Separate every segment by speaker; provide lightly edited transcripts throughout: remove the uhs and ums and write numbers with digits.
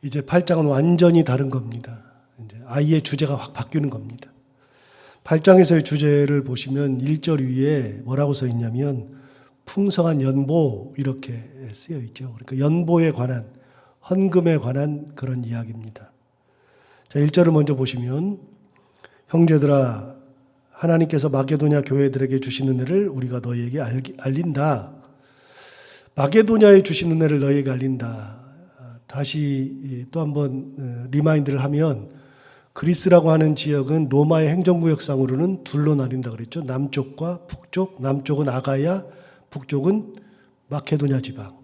Speaker 1: 이제 8장은 완전히 다른 겁니다. 이제 아예 주제가 확 바뀌는 겁니다. 8장에서의 주제를 보시면 1절 위에 뭐라고 써 있냐면 풍성한 연보 이렇게 쓰여 있죠. 그러니까 연보에 관한, 헌금에 관한 그런 이야기입니다. 자, 1절을 먼저 보시면 형제들아 하나님께서 마게도냐 교회들에게 주신 은혜를 우리가 너희에게 알린다. 마게도냐에 주신 은혜를 너희에게 알린다. 다시 또 한번 리마인드를 하면 그리스라고 하는 지역은 로마의 행정구역상으로는 둘로 나뉜다 그랬죠. 남쪽과 북쪽, 남쪽은 아가야, 북쪽은 마케도냐 지방.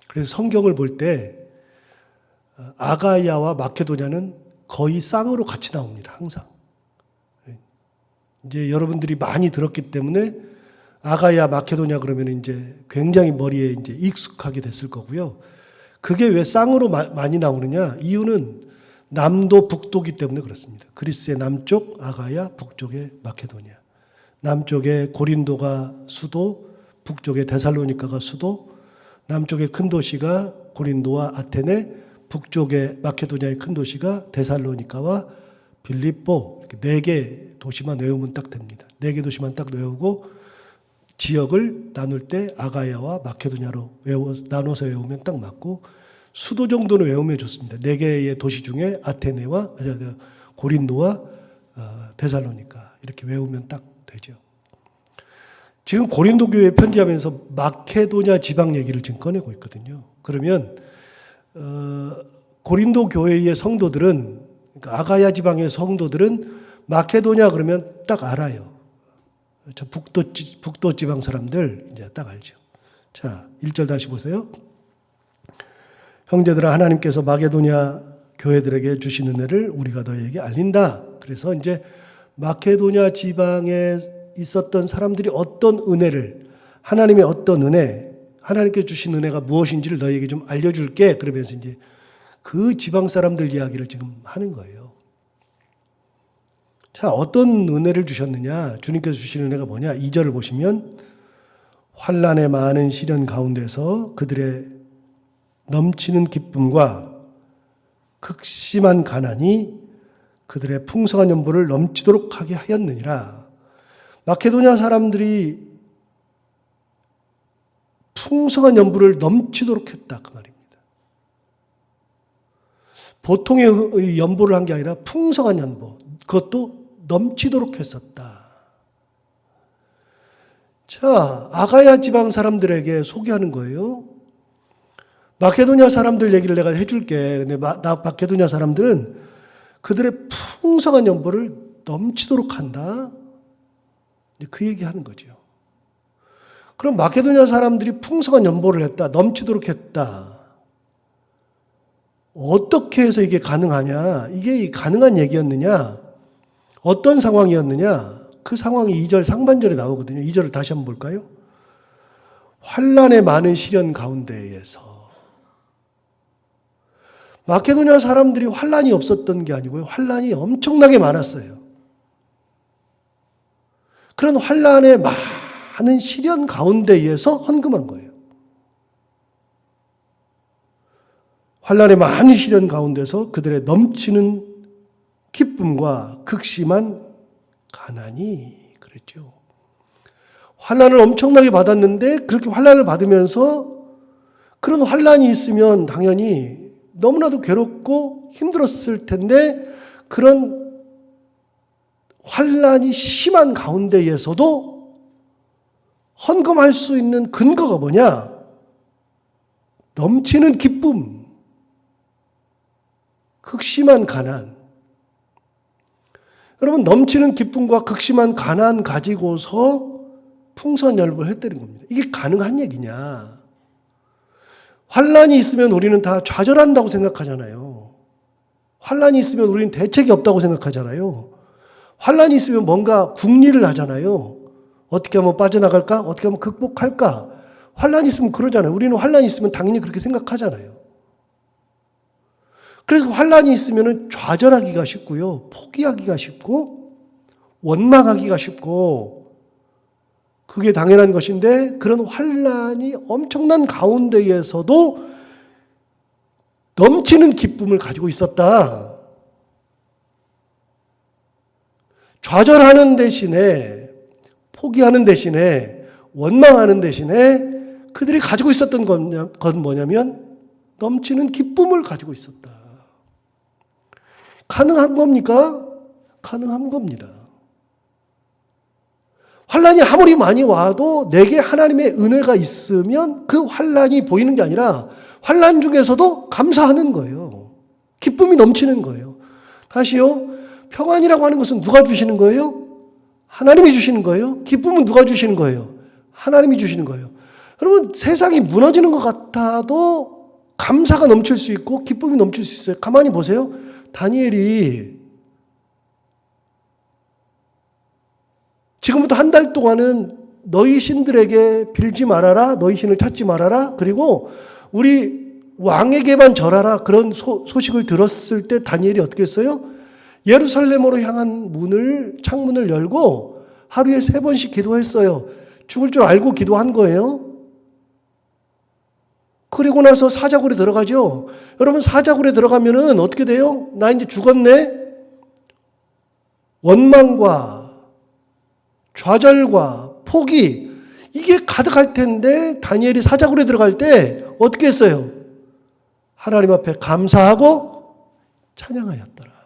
Speaker 1: 그래서 성경을 볼 때 아가야와 마케도냐는 거의 쌍으로 같이 나옵니다. 항상. 이제 여러분들이 많이 들었기 때문에 아가야, 마케도냐 그러면 이제 굉장히 머리에 이제 익숙하게 됐을 거고요. 그게 왜 쌍으로 많이 나오느냐? 이유는 남도 북도기 때문에 그렇습니다. 그리스의 남쪽 아가야, 북쪽의 마케도냐. 남쪽에 고린도가 수도, 북쪽에 데살로니카가 수도, 남쪽의 큰 도시가 고린도와 아테네, 북쪽의 마케도냐의 큰 도시가 데살로니카와 빌립보, 이렇게 4개 도시만 외우면 딱 됩니다. 4개 도시만 딱 외우고 지역을 나눌 때 아가야와 마케도냐로 나눠서 외우면 딱 맞고 수도 정도는 외우면 좋습니다. 4개의 도시 중에 아테네와 고린도와 데살로니카 이렇게 외우면 딱 되죠. 지금 고린도 교회에 편지하면서 마케도냐 지방 얘기를 지금 꺼내고 있거든요. 그러면 고린도 교회의 성도들은, 그러니까 아가야 지방의 성도들은 마케도냐 그러면 딱 알아요. 저 북도 지방 사람들 이제 딱 알죠. 자, 1절 다시 보세요. 형제들아 하나님께서 마케도냐 교회들에게 주신 은혜를 우리가 너희에게 알린다. 그래서 이제 마케도냐 지방에 있었던 사람들이 어떤 은혜를, 하나님의 어떤 은혜, 하나님께 주신 은혜가 무엇인지를 너희에게 좀 알려줄게. 그러면서 이제 그 지방 사람들 이야기를 지금 하는 거예요. 자, 어떤 은혜를 주셨느냐? 주님께서 주신 은혜가 뭐냐? 2절을 보시면 환난의 많은 시련 가운데서 그들의 넘치는 기쁨과 극심한 가난이 그들의 풍성한 연보를 넘치도록 하게 하였느니라. 마케도냐 사람들이 풍성한 연보를 넘치도록 했다 그 말입니다. 보통의 연보를 한 게 아니라 풍성한 연보, 그것도 넘치도록 했었다. 자, 아가야 지방 사람들에게 소개하는 거예요. 마케도냐 사람들 얘기를 내가 해줄게. 근데 마케도냐 사람들은 그들의 풍성한 연보를 넘치도록 한다. 그 얘기하는 거죠. 그럼 마케도냐 사람들이 풍성한 연보를 했다, 넘치도록 했다. 어떻게 해서 이게 가능하냐? 이게 가능한 얘기였느냐? 어떤 상황이었느냐? 그 상황이 2절 상반절에 나오거든요. 2절을 다시 한번 볼까요? 환난의 많은 시련 가운데에서. 마케도냐 사람들이 환난이 없었던 게 아니고요. 환난이 엄청나게 많았어요. 그런 환난의 많은 시련 가운데에서 헌금한 거예요. 환난의 많은 시련 가운데서 그들의 넘치는 기쁨과 극심한 가난이 그랬죠. 환난을 엄청나게 받았는데 그렇게 환난을 받으면서 그런 환난이 있으면 당연히 너무나도 괴롭고 힘들었을 텐데 그런 환난이 심한 가운데에서도 헌금할 수 있는 근거가 뭐냐? 넘치는 기쁨, 극심한 가난. 여러분, 넘치는 기쁨과 극심한 가난 가지고서 풍성한 연보를 했다는 겁니다. 이게 가능한 얘기냐? 환난이 있으면 우리는 다 좌절한다고 생각하잖아요. 환난이 있으면 우리는 대책이 없다고 생각하잖아요. 환난이 있으면 뭔가 궁리를 하잖아요. 어떻게 하면 빠져나갈까? 어떻게 하면 극복할까? 환난이 있으면 그러잖아요. 우리는 환난이 있으면 당연히 그렇게 생각하잖아요. 그래서 환난이 있으면 좌절하기가 쉽고요. 포기하기가 쉽고 원망하기가 쉽고 그게 당연한 것인데 그런 환난이 엄청난 가운데에서도 넘치는 기쁨을 가지고 있었다. 좌절하는 대신에, 포기하는 대신에, 원망하는 대신에 그들이 가지고 있었던 건 뭐냐면 넘치는 기쁨을 가지고 있었다. 가능한 겁니까? 가능한 겁니다. 환난이 아무리 많이 와도 내게 하나님의 은혜가 있으면 그 환난이 보이는 게 아니라 환난 중에서도 감사하는 거예요. 기쁨이 넘치는 거예요. 다시요. 평안이라고 하는 것은 누가 주시는 거예요? 하나님이 주시는 거예요. 기쁨은 누가 주시는 거예요? 하나님이 주시는 거예요. 여러분, 세상이 무너지는 것 같아도 감사가 넘칠 수 있고 기쁨이 넘칠 수 있어요. 가만히 보세요. 다니엘이 지금부터 한 달 동안은 너희 신들에게 빌지 말아라. 너희 신을 찾지 말아라. 그리고 우리 왕에게만 절하라. 그런 소식을 들었을 때 다니엘이 어떻게 했어요? 예루살렘으로 향한 창문을 열고 하루에 3번씩 기도했어요. 죽을 줄 알고 기도한 거예요. 그리고 나서 사자굴에 들어가죠. 여러분, 사자굴에 들어가면은 어떻게 돼요? 나 이제 죽었네? 원망과 좌절과 포기, 이게 가득할 텐데 다니엘이 사자굴에 들어갈 때 어떻게 했어요? 하나님 앞에 감사하고 찬양하였더라.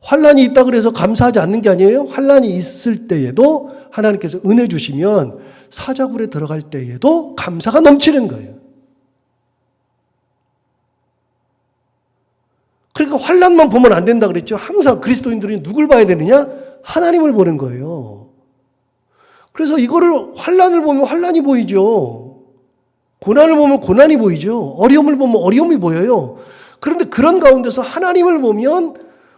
Speaker 1: 환난이 있다 그래서 감사하지 않는 게 아니에요. 환난이 있을 때에도 하나님께서 은혜 주시면 사자굴에 들어갈 때에도 감사가 넘치는 거예요. 그러니까 환난만 보면 안 된다 그랬죠. 항상 그리스도인들이 누굴 봐야 되느냐? 하나님을 보는 거예요. 그래서 이거를 환난을 보면 환난이 보이죠. 고난을 보면 고난이 보이죠. 어려움을 보면 어려움이 보여요. 그런데 그런 가운데서 하나님을 보면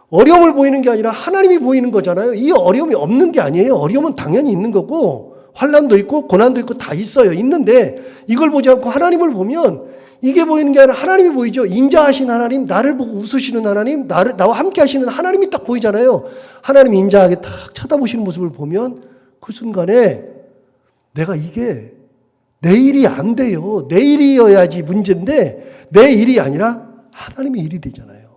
Speaker 1: 어려움을 보이는 게 아니라 하나님이 보이는 거잖아요. 이 어려움이 없는 게 아니에요. 어려움은 당연히 있는 거고 환난도 있고 고난도 있고 다 있어요. 있는데 이걸 보지 않고 하나님을 보면 이게 보이는 게 아니라 하나님이 보이죠. 인자하신 하나님, 나를 보고 웃으시는 하나님, 나와 함께 하시는 하나님이 딱 보이잖아요. 하나님이 인자하게 딱 쳐다보시는 모습을 보면 그 순간에 내가 이게 내 일이 안 돼요. 내 일이어야지 문제인데 내 일이 아니라 하나님의 일이 되잖아요.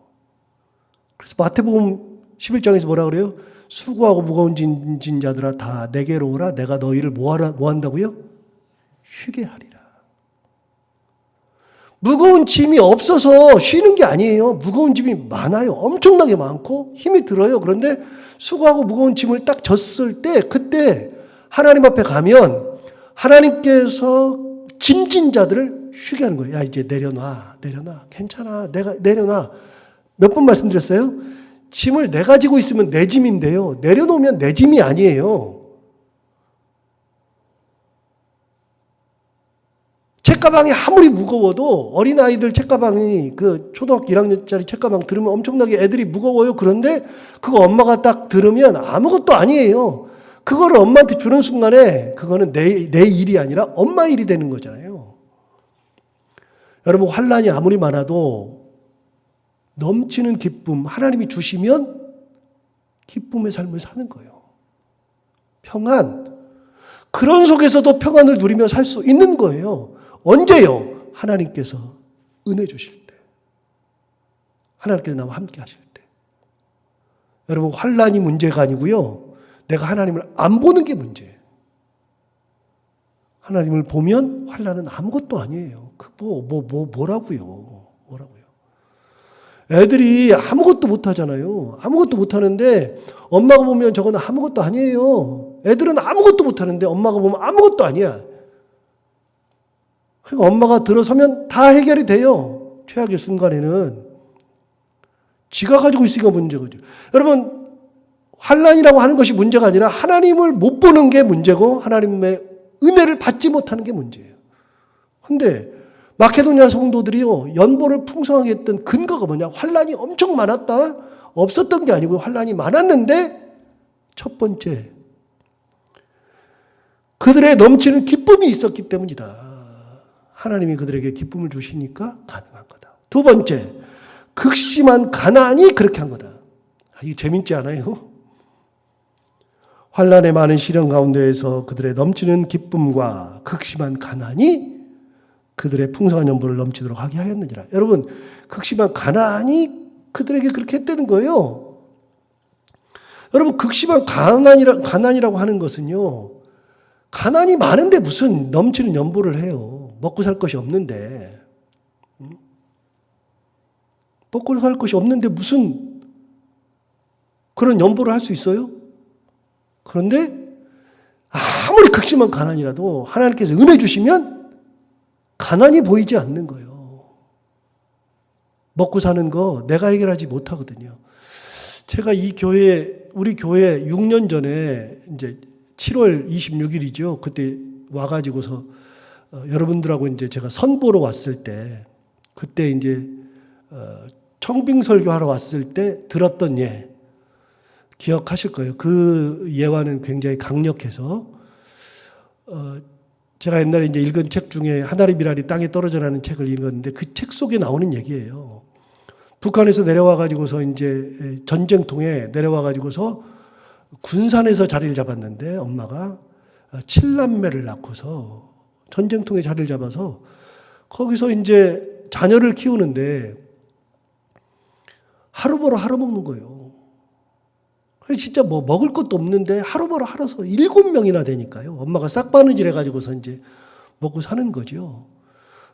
Speaker 1: 그래서 마태복음 11장에서 뭐라 그래요? 수고하고 무거운 짐진 자들아 다 내게로 오라. 내가 너희를 뭐 한다고요? 쉬게 하리라. 무거운 짐이 없어서 쉬는 게 아니에요. 무거운 짐이 많아요. 엄청나게 많고 힘이 들어요. 그런데 수고하고 무거운 짐을 딱 졌을 때 그때 하나님 앞에 가면 하나님께서 짐진 자들을 쉬게 하는 거예요. 야, 이제 내려놔. 괜찮아. 내가 내려놔. 몇 번 말씀드렸어요? 짐을 내가 지고 있으면 내 짐인데요. 내려놓으면 내 짐이 아니에요. 책가방이 아무리 무거워도 어린아이들 책가방이 그 초등학교 1학년짜리 책가방 들으면 엄청나게 애들이 무거워요. 그런데 그거 엄마가 딱 들으면 아무것도 아니에요. 그거를 엄마한테 주는 순간에 그거는 내 일이 아니라 엄마 일이 되는 거잖아요. 여러분, 환난이 아무리 많아도 넘치는 기쁨 하나님이 주시면 기쁨의 삶을 사는 거예요. 평안, 그런 속에서도 평안을 누리며 살 수 있는 거예요. 언제요? 하나님께서 은혜 주실 때. 하나님께서 나와 함께 하실 때. 여러분, 환난이 문제가 아니고요. 내가 하나님을 안 보는 게 문제예요. 하나님을 보면 환난은 아무것도 아니에요. 뭐라고요? 애들이 아무것도 못하잖아요. 아무것도 못하는데 엄마가 보면 저건 아무것도 아니에요. 애들은 아무것도 못하는데 엄마가 보면 아무것도 아니야. 그러니까 엄마가 들어서면 다 해결이 돼요. 최악의 순간에는. 지가 가지고 있으니까 문제거죠. 여러분, 환난이라고 하는 것이 문제가 아니라 하나님을 못 보는 게 문제고 하나님의 은혜를 받지 못하는 게 문제예요. 그런데 마케도니아 성도들이요, 연보를 풍성하게 했던 근거가 뭐냐? 환난이 엄청 많았다? 없었던 게 아니고 환난이 많았는데 첫 번째, 그들의 넘치는 기쁨이 있었기 때문이다. 하나님이 그들에게 기쁨을 주시니까 가능한 거다. 두 번째, 극심한 가난이 그렇게 한 거다. 이게 재밌지 않아요? 환난의 많은 시련 가운데에서 그들의 넘치는 기쁨과 극심한 가난이 그들의 풍성한 연보를 넘치도록 하게 하였느니라. 여러분, 극심한 가난이 그들에게 그렇게 했다는 거예요. 여러분, 극심한 가난이라고 하는 것은요, 가난이 많은데 무슨 넘치는 연보를 해요. 먹고 살 것이 없는데. 먹고 살 것이 없는데 무슨 그런 연보를 할 수 있어요? 그런데 아무리 극심한 가난이라도 하나님께서 은혜 주시면 가난이 보이지 않는 거예요. 먹고 사는 거 내가 해결하지 못하거든요. 제가 우리 교회 6년 전에 이제 7월 26일이죠. 그때 와가지고서 여러분들하고 이제 제가 선보러 왔을 때, 그때 이제 청빙 설교하러 왔을 때 들었던 예 기억하실 거예요. 그 예화는 굉장히 강력해서 제가 옛날에 이제 읽은 책 중에 하나리 미랄이 땅에 떨어져라는 책을 읽었는데 그 책 속에 나오는 얘기예요. 북한에서 내려와 가지고서 이제 전쟁통에 내려와 가지고서 군산에서 자리를 잡았는데 엄마가 7남매를 낳고서 전쟁통에 자리를 잡아서 거기서 이제 자녀를 키우는데 하루 벌어 하루 먹는 거예요. 진짜 뭐 먹을 것도 없는데 하루 벌어 하루서 7명이나 되니까요. 엄마가 싹바느질 해가지고서 이제 먹고 사는 거죠.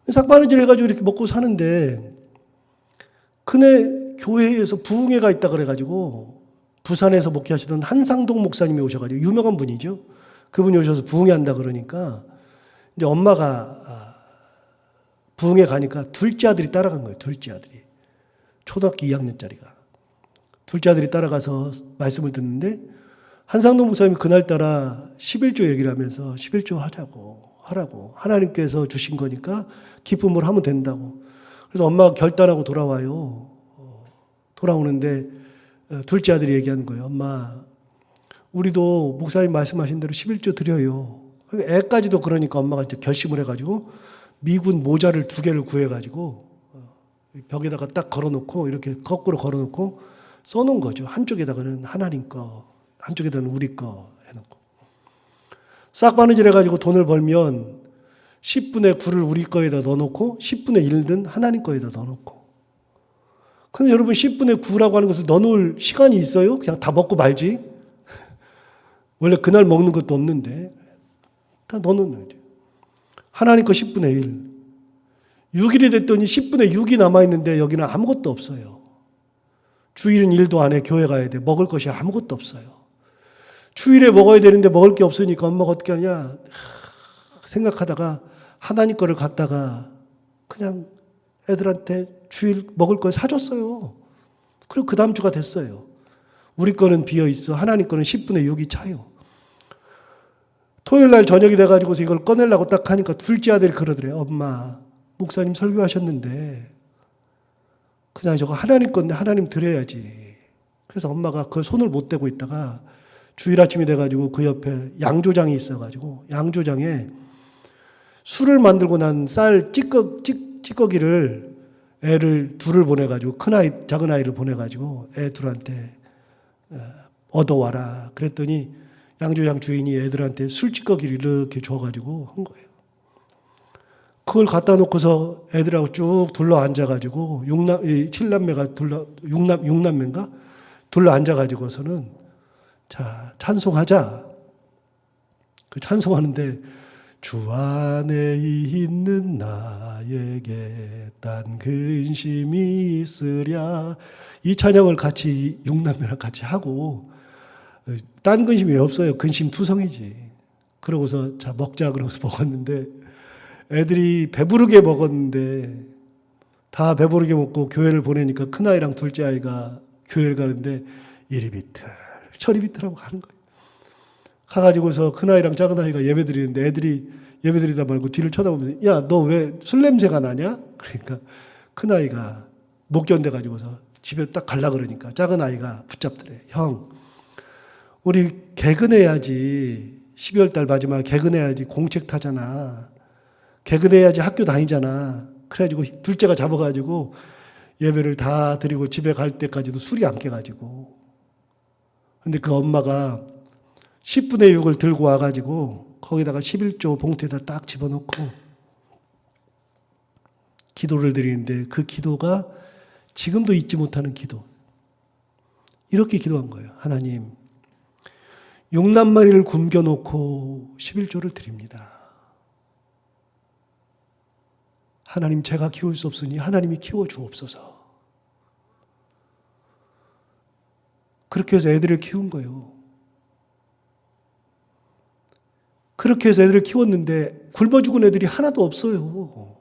Speaker 1: 싹바느질 해가지고 이렇게 먹고 사는데 그네 교회에서 부흥회가 있다 그래가지고 부산에서 목회하시던 한상동 목사님이 오셔가지고 유명한 분이죠. 그분이 오셔서 부흥회 한다 그러니까 이제 엄마가 부흥회 가니까 둘째 아들이 따라간 거예요. 둘째 아들이. 초등학교 2학년짜리가. 둘째 아들이 따라가서 말씀을 듣는데 한상동 목사님이 그날따라 11조 얘기를 하면서 11조 하라고 하나님께서 주신 거니까 기쁨을 하면 된다고. 그래서 엄마가 결단하고 돌아와요. 돌아오는데 둘째 아들이 얘기하는 거예요. 엄마, 우리도 목사님 말씀하신 대로 11조 드려요. 애까지도 그러니까 엄마가 이제 결심을 해가지고 미군 모자를 2개를 구해가지고 벽에다가 딱 걸어놓고 이렇게 거꾸로 걸어놓고 써놓은 거죠. 한쪽에다가는 하나님 거, 한쪽에다가는 우리 거 해놓고. 싹바느질 해가지고 돈을 벌면 10분의 9를 우리 거에다 넣어놓고 10분의 1은 하나님 거에다 넣어놓고. 근데 여러분 10분의 9라고 하는 것을 넣어놓을 시간이 있어요? 그냥 다 먹고 말지. 원래 그날 먹는 것도 없는데 다 넣어놓는 거죠. 하나님 거 10분의 1. 6일이 됐더니 10분의 6이 남아있는데 여기는 아무것도 없어요. 주일은 일도 안 해. 교회 가야 돼. 먹을 것이 아무것도 없어요. 주일에 먹어야 되는데 먹을 게 없으니까 엄마가 어떻게 하냐 생각하다가 하나님 거를 갖다가 그냥 애들한테 주일 먹을 걸 사줬어요. 그리고 그 다음 주가 됐어요. 우리 거는 비어있어. 하나님 거는 10분의 6이 차요. 토요일 날 저녁이 돼가지고서 이걸 꺼내려고 딱 하니까 둘째 아들이 그러더래요. 엄마, 목사님 설교하셨는데 그냥 저거 하나님 건데 하나님 드려야지. 그래서 엄마가 그걸 손을 못 대고 있다가 주일 아침이 돼가지고 그 옆에 양조장이 있어가지고 양조장에 술을 만들고 난 쌀 찌꺼기를 애를 둘을 보내가지고 큰아이, 작은 아이를 보내가지고 애 둘한테 얻어와라. 그랬더니 양조장 주인이 애들한테 술 찌꺼기를 이렇게 줘가지고 한 거예요. 그걸 갖다 놓고서 애들하고 쭉 둘러 앉아가지고 7남매가 육남매인가? 둘러 앉아가지고서는 자, 찬송하자. 그 찬송하는데 주 안에 있는 나에게 딴 근심이 있으랴. 이 찬양을 같이 육남매랑 같이 하고 딴 근심이 왜 없어요? 근심 투성이지. 그러고서 자 먹자 그러고서 먹었는데 애들이 배부르게 먹었는데 다 배부르게 먹고 교회를 보내니까 큰아이랑 둘째 아이가 교회를 가는데 이리 비틀 저리 비틀하고 가는 거예요. 가가지고서 큰아이랑 작은아이가 예배드리는데 애들이 예배드리다 말고 뒤를 쳐다보면서 야, 너 왜 술 냄새가 나냐? 그러니까 큰아이가 못 견뎌가지고서 집에 딱 갈라 그러니까 작은아이가 붙잡더래. 형, 우리 개근해야지. 12월 달 마지막에 개근해야지. 공책 타잖아. 개근해야지 학교 다니잖아. 그래가지고 둘째가 잡아가지고 예배를 다 드리고 집에 갈 때까지도 술이 안 깨가지고. 근데 그 엄마가 10분의 6을 들고 와가지고 거기다가 11조 봉투에다 딱 집어넣고 기도를 드리는데 그 기도가 지금도 잊지 못하는 기도. 이렇게 기도한 거예요. 하나님, 육남마리를 굶겨놓고 11조를 드립니다. 하나님, 제가 키울 수 없으니 하나님이 키워주옵소서. 그렇게 해서 애들을 키운 거예요. 그렇게 해서 애들을 키웠는데 굶어 죽은 애들이 하나도 없어요.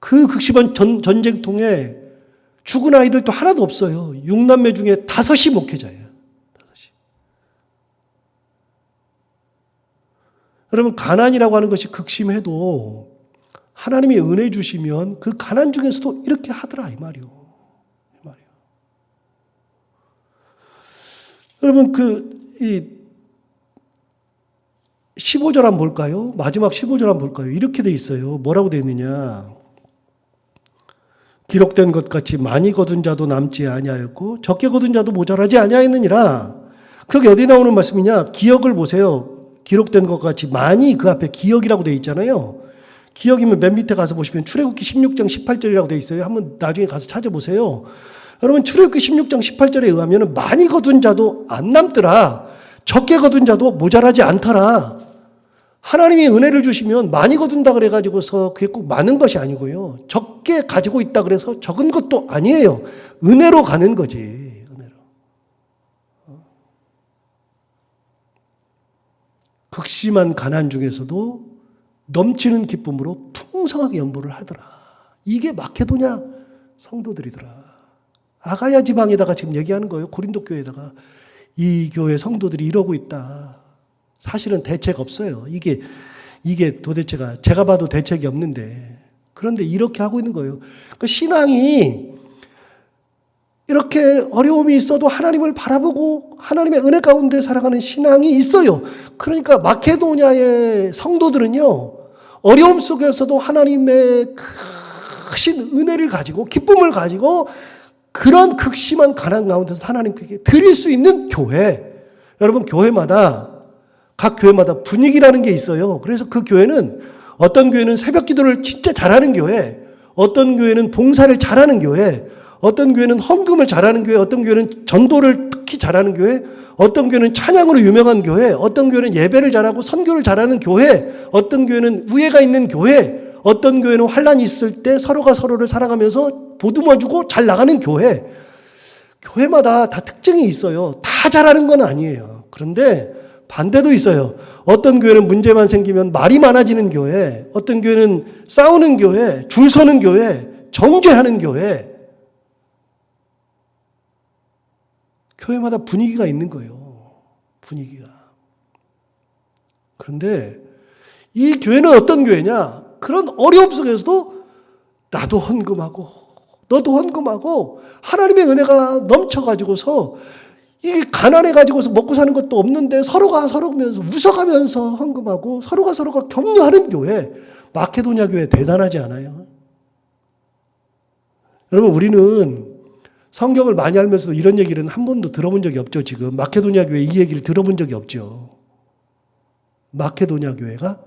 Speaker 1: 그 극심한 전쟁통에 죽은 아이들도 하나도 없어요. 6남매 중에 5이 목회자예요. 5이. 여러분, 가난이라고 하는 것이 극심해도 하나님이 은혜 주시면 그 가난 중에서도 이렇게 하더라 이 말이요. 이 말이요. 여러분, 이 15절 한번 볼까요? 마지막 15절 한번 볼까요? 이렇게 돼 있어요. 뭐라고 돼 있느냐? 기록된 것 같이 많이 거둔 자도 남지 아니하였고 적게 거둔 자도 모자라지 아니하였느니라. 그게 어디 나오는 말씀이냐? 기억을 보세요. 기록된 것 같이 많이, 그 앞에 기억이라고 돼 있잖아요. 기억이면 맨 밑에 가서 보시면 출애굽기 16장 18절이라고 돼 있어요. 한번 나중에 가서 찾아보세요. 여러분, 출애굽기 16장 18절에 의하면 많이 거둔 자도 안 남더라. 적게 거둔 자도 모자라지 않더라. 하나님이 은혜를 주시면 많이 거둔다 그래가지고서 그게 꼭 많은 것이 아니고요. 적게 가지고 있다 그래서 적은 것도 아니에요. 은혜로 가는 거지. 은혜로. 극심한 가난 중에서도 넘치는 기쁨으로 풍성하게 연보를 하더라. 이게 마케도냐 성도들이더라. 아가야 지방에다가 지금 얘기하는 거예요. 고린도 교회에다가. 이 교회 성도들이 이러고 있다. 사실은 대책 없어요. 이게 도대체가 제가 봐도 대책이 없는데, 그런데 이렇게 하고 있는 거예요. 그 신앙이 이렇게 어려움이 있어도 하나님을 바라보고 하나님의 은혜 가운데 살아가는 신앙이 있어요. 그러니까 마케도냐의 성도들은요, 어려움 속에서도 하나님의 크신 은혜를 가지고 기쁨을 가지고 그런 극심한 가난 가운데서 하나님께 드릴 수 있는 교회. 여러분, 각 교회마다 분위기라는 게 있어요. 그래서 그 교회는 어떤 교회는 새벽 기도를 진짜 잘하는 교회, 어떤 교회는 봉사를 잘하는 교회, 어떤 교회는 헌금을 잘하는 교회, 어떤 교회는 전도를 특히 잘하는 교회, 어떤 교회는 찬양으로 유명한 교회, 어떤 교회는 예배를 잘하고 선교를 잘하는 교회, 어떤 교회는 우애가 있는 교회, 어떤 교회는 환난이 있을 때 서로가 서로를 사랑하면서 보듬어주고 잘 나가는 교회. 교회마다 다 특징이 있어요. 다 잘하는 건 아니에요. 그런데 반대도 있어요. 어떤 교회는 문제만 생기면 말이 많아지는 교회, 어떤 교회는 싸우는 교회, 줄 서는 교회, 정죄하는 교회. 교회마다 분위기가 있는 거예요. 분위기가. 그런데 이 교회는 어떤 교회냐? 그런 어려움 속에서도 나도 헌금하고 너도 헌금하고 하나님의 은혜가 넘쳐가지고서 이 가난해가지고서 먹고 사는 것도 없는데 서로가 서로면서 웃어가면서 헌금하고 서로가 격려하는 교회. 마케도냐 교회 대단하지 않아요? 여러분, 우리는 성경을 많이 알면서도 이런 얘기는 한 번도 들어본 적이 없죠. 지금 마케도냐 교회 이 얘기를 들어본 적이 없죠. 마케도냐 교회가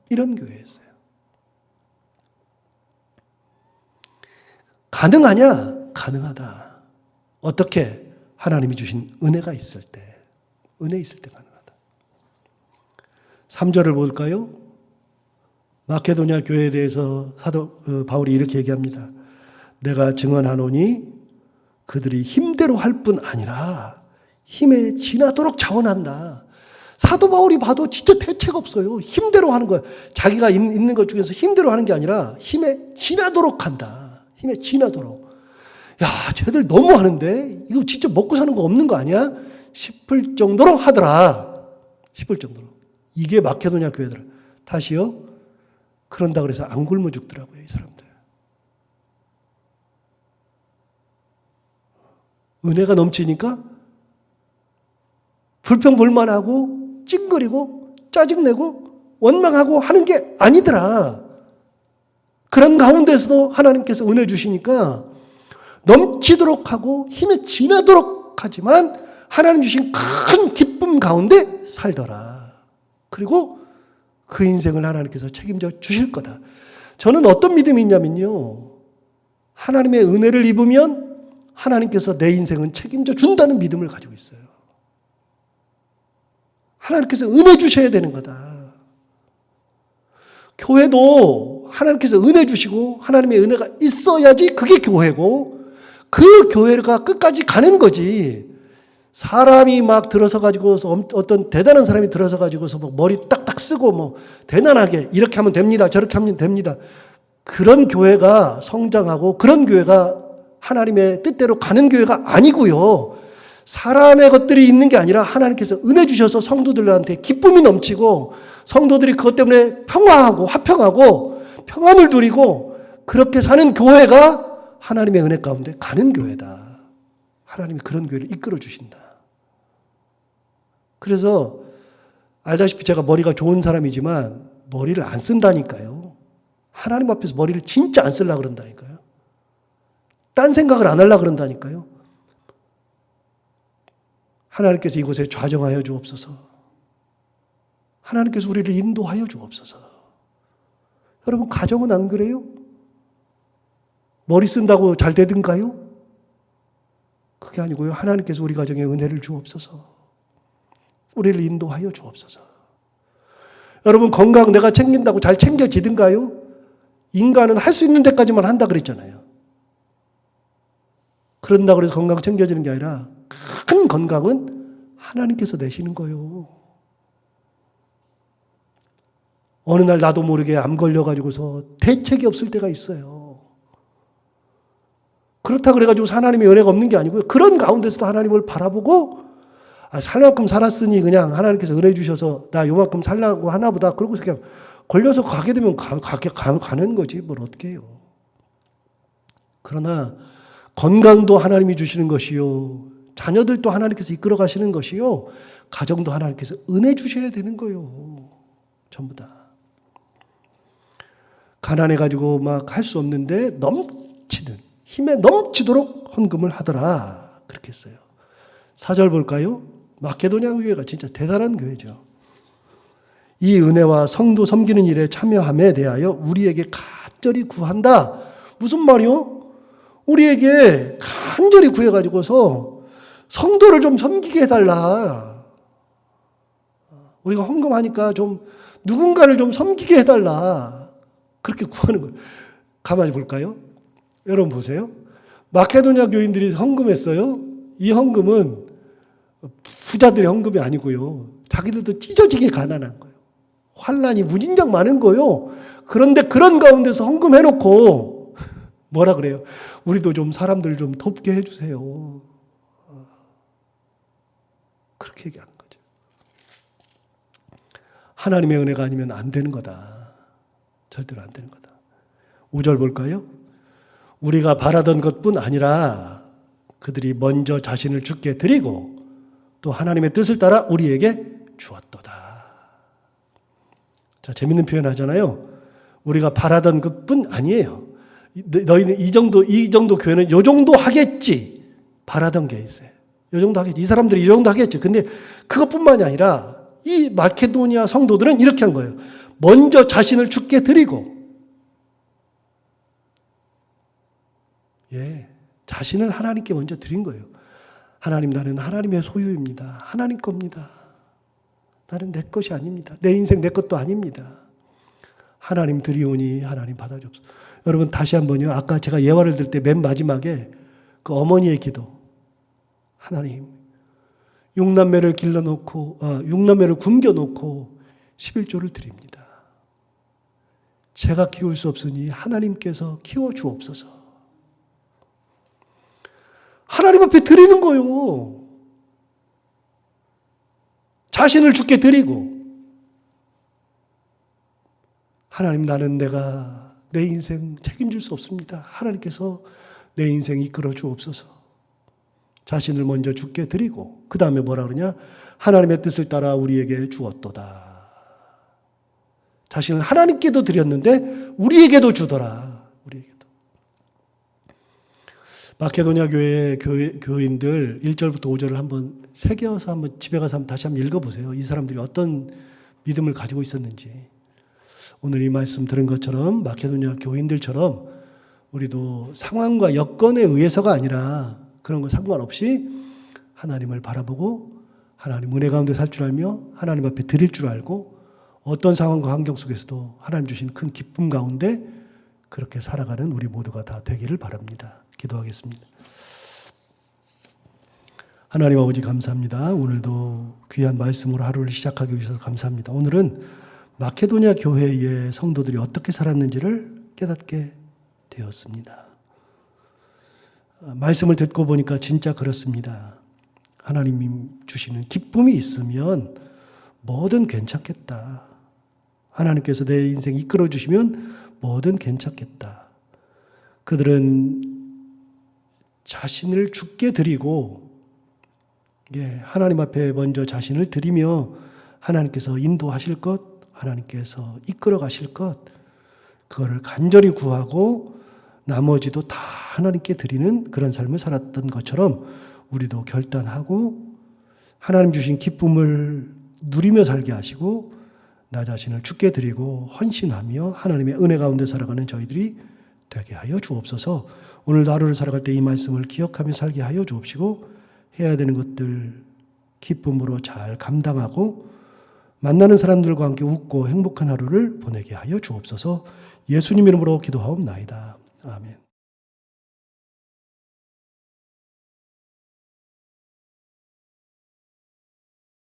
Speaker 1: 이런 교회였어요. 가능하냐? 가능하다. 어떻게? 하나님이 주신 은혜가 있을 때, 은혜 있을 때 가능하다. 3절을 볼까요? 마케도냐 교회에 대해서 사도 바울이 이렇게 얘기합니다. 내가 증언하노니 그들이 힘대로 할 뿐 아니라 힘에 지나도록 자원한다. 사도 바울이 봐도 진짜 대책 없어요. 힘대로 하는 거야. 자기가 있는 것 중에서 힘대로 하는 게 아니라 힘에 지나도록 한다. 힘에 지나도록. 야, 쟤들 너무 하는데 이거 진짜 먹고 사는 거 없는 거 아니야? 싶을 정도로 하더라. 싶을 정도로. 이게 마케도냐 교회더라. 다시요. 그런다 그래서 안 굶어 죽더라고요, 이 사람들. 은혜가 넘치니까 불평불만하고 찡그리고 짜증내고 원망하고 하는 게 아니더라. 그런 가운데서도 하나님께서 은혜 주시니까 넘치도록 하고 힘에 지나도록 하지만 하나님 주신 큰 기쁨 가운데 살더라. 그리고 그 인생을 하나님께서 책임져 주실 거다. 저는 어떤 믿음이 있냐면요. 하나님의 은혜를 입으면 하나님께서 내 인생은 책임져 준다는 믿음을 가지고 있어요. 하나님께서 은혜 주셔야 되는 거다. 교회도 하나님께서 은혜 주시고 하나님의 은혜가 있어야지 그게 교회고 그 교회가 끝까지 가는 거지. 사람이 막 들어서 가지고서 어떤 대단한 사람이 들어서 가지고서 뭐 머리 딱딱 쓰고 뭐 대단하게 이렇게 하면 됩니다. 저렇게 하면 됩니다. 그런 교회가 성장하고 그런 교회가 하나님의 뜻대로 가는 교회가 아니고요. 사람의 것들이 있는 게 아니라 하나님께서 은혜 주셔서 성도들한테 기쁨이 넘치고 성도들이 그것 때문에 평화하고 화평하고 평안을 누리고 그렇게 사는 교회가 하나님의 은혜 가운데 가는 교회다. 하나님이 그런 교회를 이끌어 주신다. 그래서 알다시피 제가 머리가 좋은 사람이지만 머리를 안 쓴다니까요. 하나님 앞에서 머리를 진짜 안 쓰려고 그런다니까요. 딴 생각을 안 하려고 그런다니까요. 하나님께서 이곳에 좌정하여 주옵소서. 하나님께서 우리를 인도하여 주옵소서. 여러분 가정은 안 그래요? 머리 쓴다고 잘 되든가요? 그게 아니고요. 하나님께서 우리 가정에 은혜를 주옵소서. 우리를 인도하여 주옵소서. 여러분 건강 내가 챙긴다고 잘 챙겨지든가요? 인간은 할 수 있는 데까지만 한다 그랬잖아요. 그런다고 해서 건강 챙겨지는 게 아니라 큰 건강은 하나님께서 내시는 거예요. 어느 날 나도 모르게 암 걸려가지고서 대책이 없을 때가 있어요. 그렇다 그래가지고 하나님의 은혜가 없는 게 아니고요. 그런 가운데서도 하나님을 바라보고 살 만큼 살았으니 그냥 하나님께서 은혜 주셔서 나 요만큼 살라고 하나 보다. 그러고서 그냥 걸려서 가게 되면 가는 거지. 뭘 어떻게 해요. 그러나 건강도 하나님이 주시는 것이요. 자녀들도 하나님께서 이끌어 가시는 것이요. 가정도 하나님께서 은혜 주셔야 되는 거예요. 전부 다. 가난해가지고 막 할 수 없는데 넘치는 힘에 넘치도록 헌금을 하더라. 그렇게 했어요. 4절 볼까요? 마케도냐 교회가 진짜 대단한 교회죠. 이 은혜와 성도 섬기는 일에 참여함에 대하여 우리에게 간절히 구한다. 무슨 말이요? 우리에게 간절히 구해가지고서 성도를 좀 섬기게 해달라. 우리가 헌금하니까 좀 누군가를 좀 섬기게 해달라. 그렇게 구하는 거예요. 가만히 볼까요? 여러분 보세요. 마케도냐 교인들이 헌금했어요. 이 헌금은 부자들의 헌금이 아니고요. 자기들도 찢어지게 가난한 거예요. 환란이 무진장 많은 거예요. 그런데 그런 가운데서 헌금해놓고 뭐라 그래요? 우리도 좀 사람들 좀 돕게 해주세요. 그렇게 얘기하는 거죠. 하나님의 은혜가 아니면 안 되는 거다. 절대로 안 되는 거다. 5절 볼까요? 우리가 바라던 것뿐 아니라 그들이 먼저 자신을 주께 드리고 또 하나님의 뜻을 따라 우리에게 주었도다. 자, 재밌는 표현 하잖아요. 우리가 바라던 것뿐 아니에요. 너희는 이 정도 교회는 요 정도 하겠지. 바라던 게 있어요. 요 정도 하겠지. 이 사람들이 이 정도 하겠지. 근데 그것뿐만이 아니라 이 마케도니아 성도들은 이렇게 한 거예요. 먼저 자신을 주께 드리고, 자신을 하나님께 먼저 드린 거예요. 하나님, 나는 하나님의 소유입니다. 하나님 겁니다. 나는 내 것이 아닙니다. 내 인생 내 것도 아닙니다. 하나님 드리오니 하나님 받아주옵소서. 여러분 다시 한번요. 아까 제가 예화를 들 때 맨 마지막에 그 어머니의 기도. 하나님, 6남매를 길러놓고 6남매를 굶겨놓고 11조를 드립니다. 제가 키울 수 없으니 하나님께서 키워주옵소서. 하나님 앞에 드리는 거요. 자신을 주께 드리고, 하나님, 나는 내가 내 인생 책임질 수 없습니다. 하나님께서 내 인생 이끌어 주옵소서. 자신을 먼저 주께 드리고, 그 다음에 뭐라 그러냐? 하나님의 뜻을 따라 우리에게 주었도다. 자신을 하나님께도 드렸는데 우리에게도 주더라. 우리에게도. 마케도냐 교회의 교인들 1절부터 5절을 한번 새겨서 한번 집에 가서 다시 한번 읽어보세요. 이 사람들이 어떤 믿음을 가지고 있었는지. 오늘 이 말씀 들은 것처럼 마케도니아 교인들처럼 우리도 상황과 여건에 의해서가 아니라 그런 거 상관없이 하나님을 바라보고 하나님 은혜 가운데 살 줄 알며 하나님 앞에 드릴 줄 알고 어떤 상황과 환경 속에서도 하나님 주신 큰 기쁨 가운데 그렇게 살아가는 우리 모두가 다 되기를 바랍니다. 기도하겠습니다. 하나님 아버지 감사합니다. 오늘도 귀한 말씀으로 하루를 시작하기 위해서 감사합니다. 오늘은 마케도니아 교회의 성도들이 어떻게 살았는지를 깨닫게 되었습니다. 말씀을 듣고 보니까 진짜 그렇습니다. 하나님이 주시는 기쁨이 있으면 뭐든 괜찮겠다. 하나님께서 내 인생 이끌어 주시면 뭐든 괜찮겠다. 그들은 자신을 주께 드리고 하나님 앞에 먼저 자신을 드리며 하나님께서 인도하실 것, 하나님께서 이끌어 가실 것, 그거를 간절히 구하고 나머지도 다 하나님께 드리는 그런 삶을 살았던 것처럼 우리도 결단하고 하나님 주신 기쁨을 누리며 살게 하시고 나 자신을 주께 드리고 헌신하며 하나님의 은혜 가운데 살아가는 저희들이 되게 하여 주옵소서. 오늘도 하루를 살아갈 때 이 말씀을 기억하며 살게 하여 주옵시고 해야 되는 것들 기쁨으로 잘 감당하고 만나는 사람들과 함께 웃고 행복한 하루를 보내게 하여 주옵소서. 예수님 이름으로 기도하옵나이다. 아멘.